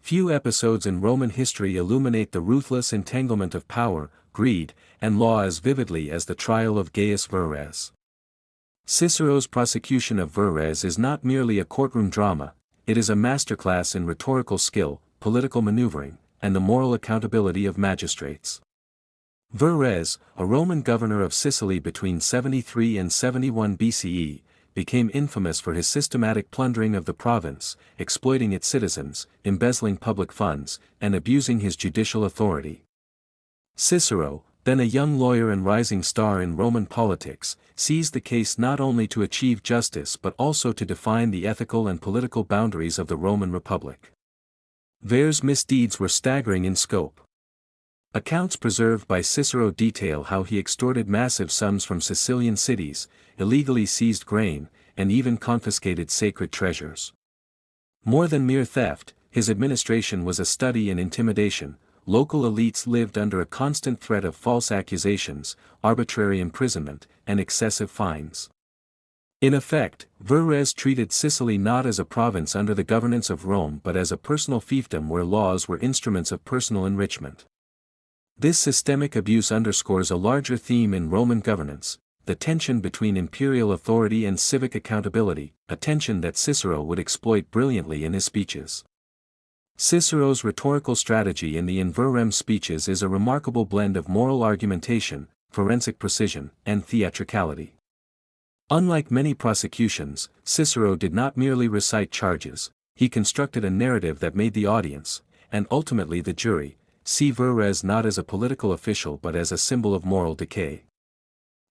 Few episodes in Roman history illuminate the ruthless entanglement of power, greed, and law as vividly as the trial of Gaius Verres. Cicero's prosecution of Verres is not merely a courtroom drama, it is a masterclass in rhetorical skill, political maneuvering, and the moral accountability of magistrates. Verres, a Roman governor of Sicily between 73 and 71 BCE, became infamous for his systematic plundering of the province, exploiting its citizens, embezzling public funds, and abusing his judicial authority. Cicero, then a young lawyer and rising star in Roman politics, seized the case not only to achieve justice but also to define the ethical and political boundaries of the Roman Republic. Verres' misdeeds were staggering in scope. Accounts preserved by Cicero detail how he extorted massive sums from Sicilian cities, illegally seized grain, and even confiscated sacred treasures. More than mere theft, his administration was a study in intimidation. Local elites lived under a constant threat of false accusations, arbitrary imprisonment, and excessive fines. In effect, Verres treated Sicily not as a province under the governance of Rome but as a personal fiefdom where laws were instruments of personal enrichment. This systemic abuse underscores a larger theme in Roman governance, the tension between imperial authority and civic accountability, a tension that Cicero would exploit brilliantly in his speeches. Cicero's rhetorical strategy in the Verrem speeches is a remarkable blend of moral argumentation, forensic precision, and theatricality. Unlike many prosecutions, Cicero did not merely recite charges, he constructed a narrative that made the audience, and ultimately the jury, see Verres not as a political official but as a symbol of moral decay.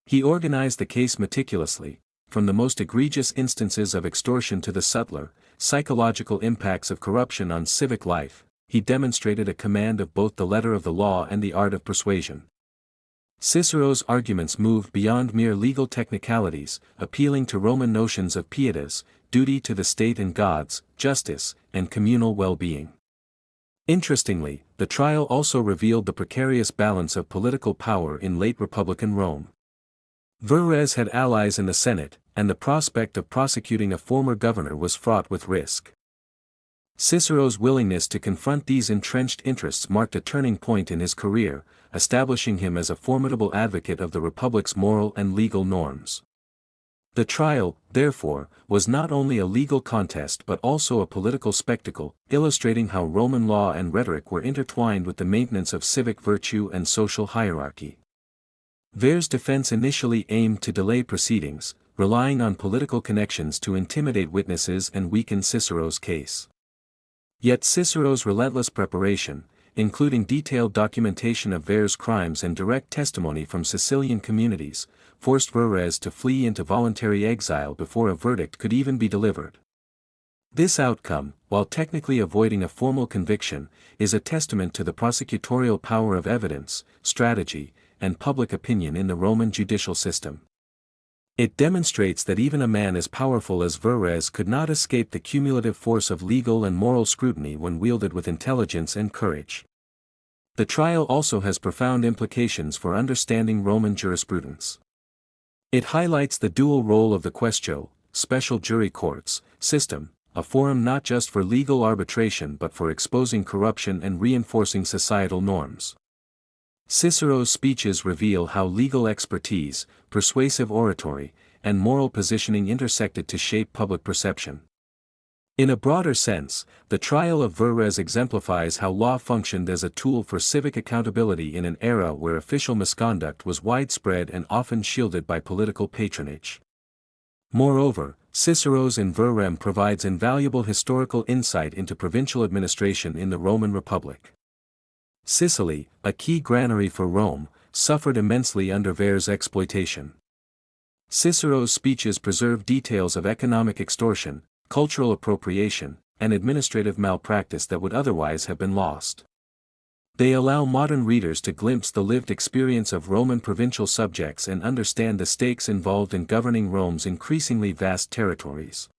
He organized the case meticulously, from the most egregious instances of extortion to the subtler, psychological impacts of corruption on civic life. He demonstrated a command of both the letter of the law and the art of persuasion. Cicero's arguments moved beyond mere legal technicalities, appealing to Roman notions of pietas, duty to the state and gods, justice, and communal well-being. Interestingly, the trial also revealed the precarious balance of political power in late Republican Rome. Verres had allies in the Senate, and the prospect of prosecuting a former governor was fraught with risk. Cicero's willingness to confront these entrenched interests marked a turning point in his career, establishing him as a formidable advocate of the Republic's moral and legal norms. The trial, therefore, was not only a legal contest but also a political spectacle, illustrating how Roman law and rhetoric were intertwined with the maintenance of civic virtue and social hierarchy. Verres' defense initially aimed to delay proceedings, relying on political connections to intimidate witnesses and weaken Cicero's case. Yet Cicero's relentless preparation, including detailed documentation of Verres' crimes and direct testimony from Sicilian communities, forced Verres to flee into voluntary exile before a verdict could even be delivered. This outcome, while technically avoiding a formal conviction, is a testament to the prosecutorial power of evidence, strategy, and public opinion in the Roman judicial system. It demonstrates that even a man as powerful as Verres could not escape the cumulative force of legal and moral scrutiny when wielded with intelligence and courage. The trial also has profound implications for understanding Roman jurisprudence. It highlights the dual role of the quaestio, special jury courts, system, a forum not just for legal arbitration but for exposing corruption and reinforcing societal norms. Cicero's speeches reveal how legal expertise, persuasive oratory, and moral positioning intersected to shape public perception. In a broader sense, the trial of Verres exemplifies how law functioned as a tool for civic accountability in an era where official misconduct was widespread and often shielded by political patronage. Moreover, Cicero's Verrem provides invaluable historical insight into provincial administration in the Roman Republic. Sicily, a key granary for Rome, suffered immensely under Verres' exploitation. Cicero's speeches preserve details of economic extortion, cultural appropriation, and administrative malpractice that would otherwise have been lost. They allow modern readers to glimpse the lived experience of Roman provincial subjects and understand the stakes involved in governing Rome's increasingly vast territories.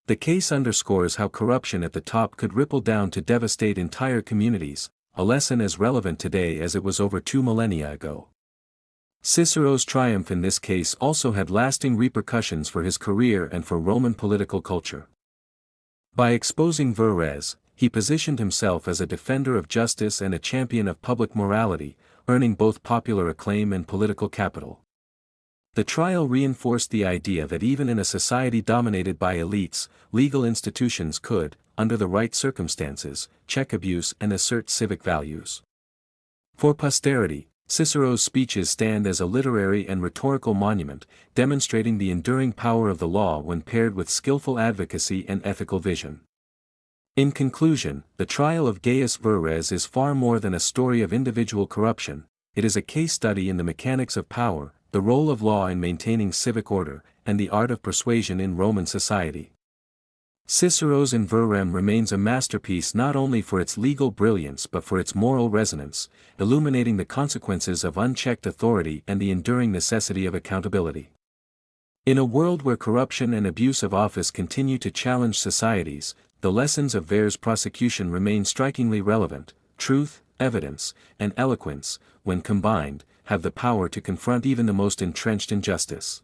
The case underscores how corruption at the top could ripple down to devastate entire communities, a lesson as relevant today as it was over 2 millennia ago. Cicero's triumph in this case also had lasting repercussions for his career and for Roman political culture. By exposing Verres, he positioned himself as a defender of justice and a champion of public morality, earning both popular acclaim and political capital. The trial reinforced the idea that even in a society dominated by elites, legal institutions could, under the right circumstances, check abuse and assert civic values. For posterity, Cicero's speeches stand as a literary and rhetorical monument, demonstrating the enduring power of the law when paired with skillful advocacy and ethical vision. In conclusion, the trial of Gaius Verres is far more than a story of individual corruption. It is a case study in the mechanics of power, the role of law in maintaining civic order, and the art of persuasion in Roman society. Cicero's In Verrem remains a masterpiece not only for its legal brilliance but for its moral resonance, illuminating the consequences of unchecked authority and the enduring necessity of accountability. In a world where corruption and abuse of office continue to challenge societies, the lessons of Verres' prosecution remain strikingly relevant. Truth, evidence, and eloquence, when combined, have the power to confront even the most entrenched injustice.